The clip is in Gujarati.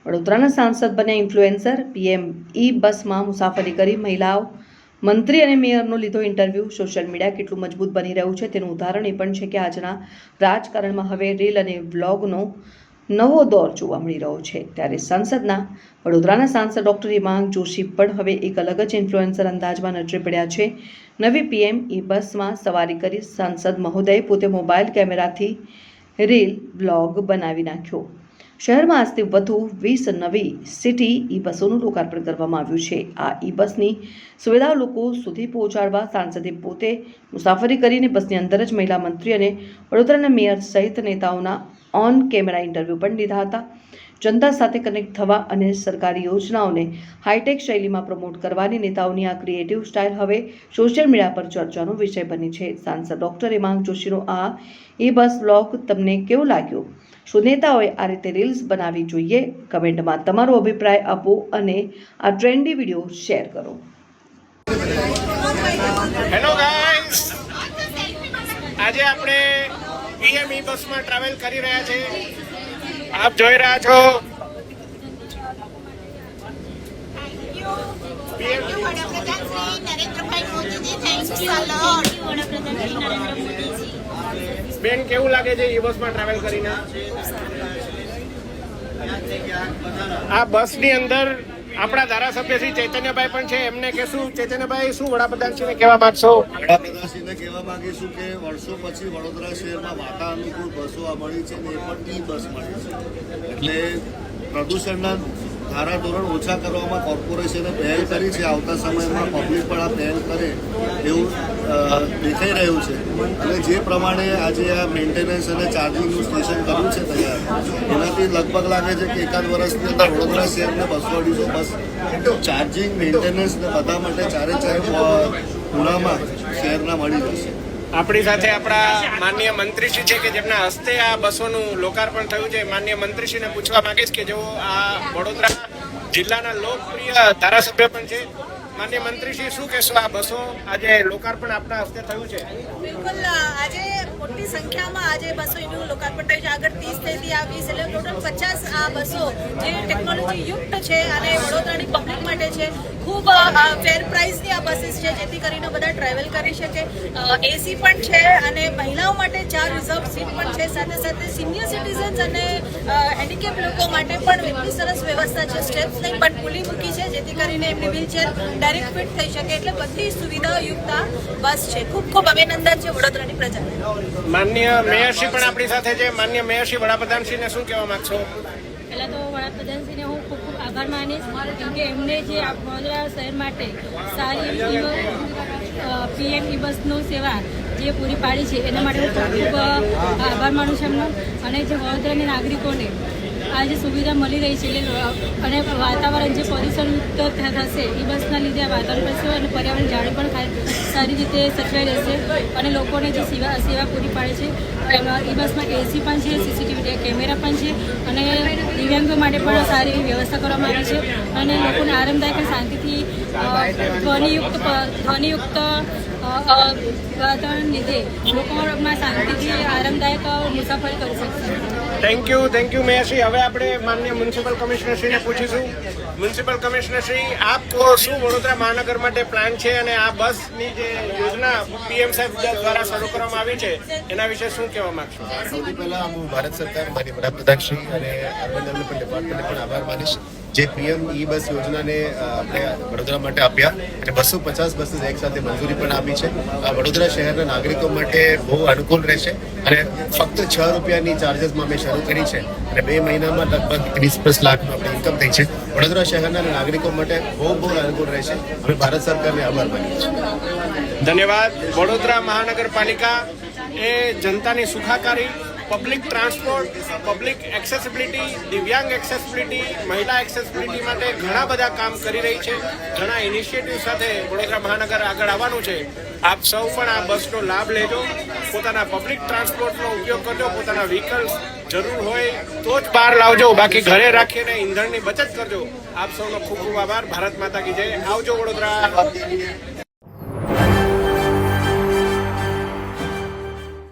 વડોદરાના સાંસદ બન્યા ઇન્ફ્લુએન્સર, પીએમ ઈ બસમાં મુસાફરી કરી મહિલાઓ, મંત્રી અને મેયરનો લીધો ઇન્ટરવ્યૂ. સોશિયલ મીડિયા કેટલું મજબૂત બની રહ્યું છે તેનું ઉદાહરણ એ પણ છે કે આજના રાજકારણમાં હવે રીલ અને વ્લોગનો નવો દોર જોવા મળી રહ્યો છે. ત્યારે વડોદરાના સાંસદ ડોક્ટર હિમાંગ જોશી પણ હવે એક અલગ જ ઇન્ફ્લુએન્સર અંદાજમાં નજરે પડ્યા છે. નવી પીએમ ઈ બસમાં સવારી કરી સાંસદ મહોદયે પોતે મોબાઈલ કેમેરાથી રીલ બ્લોગ બનાવી નાખ્યો. શહેરમાં આજથી વધુ 20 નવી સિટી ઈ બસોનું લોકાર્પણ કરવામાં આવ્યું છે. આ ઈ બસની સુવિધાઓ લોકો સુધી પહોંચાડવા સાંસદે પોતે મુસાફરી કરીને બસની અંદર જ મહિલા મંત્રી અને વડોદરાના મેયર સહિત નેતાઓના ઓન કેમેરા ઇન્ટરવ્યૂ પણ લીધા હતા. જનતા સાથે કનેક્ટ થવા અને સરકારી યોજનાઓને હાઈટેક શૈલીમાં પ્રમોટ કરવાની નેતાઓની આ ક્રિએટિવ સ્ટાઇલ હવે સોશિયલ મીડિયા પર ચર્ચાનો વિષય બની છે. સાંસદ ડોક્ટર હિમાંગ જોશીનો આ ઈ બસ બ્લોગ તમને કેવું લાગ્યું? શું નેતાઓએ આ રીતે રીલ્સ બનાવવી જોઈએ? કમેન્ટમાં તમારો અભિપ્રાય આપો અને આ ટ્રેન્ડી વિડીયો શેર કરો. હેલો ગાઈસ, આજે આપણે પીએમ ઈ બસમાં ટ્રાવેલ કરી રહ્યા છે. આપ જોઈ રહ્યા છો બેન, કેવું લાગે છે ઈ બસમાં ટ્રાવેલ કરીને? આ બસની અંદર આપણા ધારાસભ્ય શ્રી ચૈતન્યભાઈ પણ છે. એમને કહેશું, ચૈતન્યભાઈ, શું વડાપ્રધાનશ્રીને કહેવા માંગશો? વડાપ્રધાનશ્રીને કહેવા માંગીશું કે વર્ષો પછી વડોદરા શહેરમાં વાતાનુકૂળ બસો મળી છે ને એ પણ ઈ બસ મળી છે. એટલે પ્રદૂષણના ધારાધોરણ ઓછા કરવામાં કોર્પોરેશને પહેલ કરી છે. આવતા સમયમાં પબ્લિક પણ આ પહેલ કરે એવું દેખાઈ રહ્યું છે. અને જે પ્રમાણે આજે આ મેન્ટેનન્સ અને ચાર્જિંગનું સ્ટેશન કર્યું છે તૈયાર, એનાથી લગભગ લાગે છે કે એકાદ વર્ષની અંદર વડોદરા શહેરને 200-250 બસ ચાર્જિંગ, મેન્ટેનન્સ ને બધા માટે ચારે ખૂણામાં શહેરના મળી જશે. આપણી સાથે આપણા માનનીય મંત્રીશ્રી છે કે જેમના હસ્તે આ બસોનું લોકાર્પણ થયું છે. માનનીય મંત્રીશ્રીને પૂછવા માંગીશ કે જેઓ આ વડોદરા જિલ્લાના લોકપ્રિય ધારાસભ્ય પણ છે. માનનીય મંત્રીશ્રી, શું કહેશો? આ બસો આજે લોકાર્પણ આપના હસ્તે થયું છે. બિલકુલ, આજે મોટી સંખ્યામાં આજે બસોનું લોકાર્પણ થયું છે. આગળ 30 થી આ 20 એટલે ટોટલ 50 આ બસો જે ટેકનોલોજી યુક્ત છે અને વડોદરાની પબ્લિક માટે છે. ખૂબ ફેર પ્રાઇસની આ બસીસ છે, જેથી કરીને બધા ટ્રાવેલ કરી શકે. એસી પણ છે અને મહિલાઓ માટે 4 રિઝર્વ સીટ પણ છે. સાથે સાથે સિનિયર સિટીઝન્સ અને હેન્ડીકેપ લોકો માટે પણ એટલી સરસ વ્યવસ્થા છે. સ્ટેપ્સ નહીં પણ ખુલ્લી મૂકી છે, જેથી કરીને એમની વ્હીલચેર ડાયરેક્ટ ફિટ થઈ શકે. એટલે બધી સુવિધાઓ યુક્ત આ બસ છે. ખૂબ ખૂબ અભિનંદન છે વડોદરાની પ્રજાને. માનનીય મેયરશ્રી પણ આપણી સાથે છે. માનનીય મેયરશ્રી, વડાપ્રધાનશ્રીને શું કહેવા માંગશો? પહેલાં તો વડાપ્રધાનશ્રીને હું ખૂબ ખૂબ આભાર માનીશ, કેમ કે એમને જે વડોદરા શહેર માટે સારી પીએમ ઈ બસનું સેવા જે પૂરી પાડી છે એના માટે હું ખૂબ ખૂબ આભાર માનું છું એમનો. અને જે વડોદરાના નાગરિકોને આ જે સુવિધા મળી રહી છે અને વાતાવરણ જે પ્રદૂષણયુક્ત થશે ઈ બસના લીધે આ વાતાવરણ રહેશે અને પર્યાવરણ જાળવી પણ સારી રીતે સચવાઈ રહેશે. અને લોકોને જે સેવા પૂરી પાડે છે એમાં ઈ બસમાં એસી પણ છે, સીસીટીવી કેમેરા પણ છે અને દિવ્યાંગો માટે પણ સારી એવી વ્યવસ્થા કરવામાં આવી છે. અને લોકોને આરામદાયક અને શાંતિથી ધ્વનિયુક્ત વાતાવરણ લીધે લોકોમાં શાંતિથી આરામદાયક મુસાફરી કરી શકશે. થેન્ક યુ મેયરશ્રી. હવે આપણે માનનીય મ્યુનિસિપલ કમિશનરશ્રીને પૂછીશું. મ્યુનિસિપલ કમિશનરશ્રી, આપ શું વડોદરા મહાનગર માટે પ્લાન છે અને આ બસની જે યોજના પીએમ સાહેબ દ્વારા શરૂ કરવામાં આવી છે એના વિશે શું કહેવા માંગશો? સૌથી પહેલા હું ભારત સરકાર, મારી વડાપ્રધાનશ્રી અને અર્બન ડેવલપમેન્ટ ડિપાર્ટમેન્ટને પણ આભાર માનીશ, જે પીએમ ઈ બસ યોજનાને આપણે વડોદરા માટે આપ્યા અને 250 બસીસ એક સાથે મંજૂરી પણ આપી છે. આ વડોદરા શહેરના નાગરિકો માટે બહુ અનુકૂળ રહેશે અને ફક્ત 6 રૂપિયાની ચાર્જિસમાં અમે શરૂ કરી છે અને 2 મહિનામાં લગભગ 30+ લાખનું આપણે ઇન્કમ થઈ છે. વડોદરા શહેરના નાગરિકો માટે બહુ અનુકૂળ રહેશે. અમે ભારત સરકારને આભાર માનીએ છીએ. ધન્યવાદ. વડોદરા મહાનગરપાલિકા એ જનતાની સુખાકારી, પબ્લિક ટ્રાન્સપોર્ટ, પબ્લિક એક્સેસિબિલિટી, દિવ્યાંગ એક્સેસિબિલિટી, મહિલા એક્સેસિબિલિટી માટે ઘણા બધા કામ કરી રહી છે. ઘણા ઇનિશિયેટિવ સાથે વડોદરા મહાનગર આગળ આવવાનું છે. આપ સૌ પણ આ બસનો લાભ લેજો. પોતાના પબ્લિક ટ્રાન્સપોર્ટનો ઉપયોગ કરજો. પોતાના વ્હીકલ્સ જરૂર હોય તો જ બહાર લાવજો, બાકી ઘરે રાખીને ઈંધણની બચત કરજો. આપ સૌનો ખૂબ ખૂબ આભાર. ભારત માતા કી જય. આવજો વડોદરા.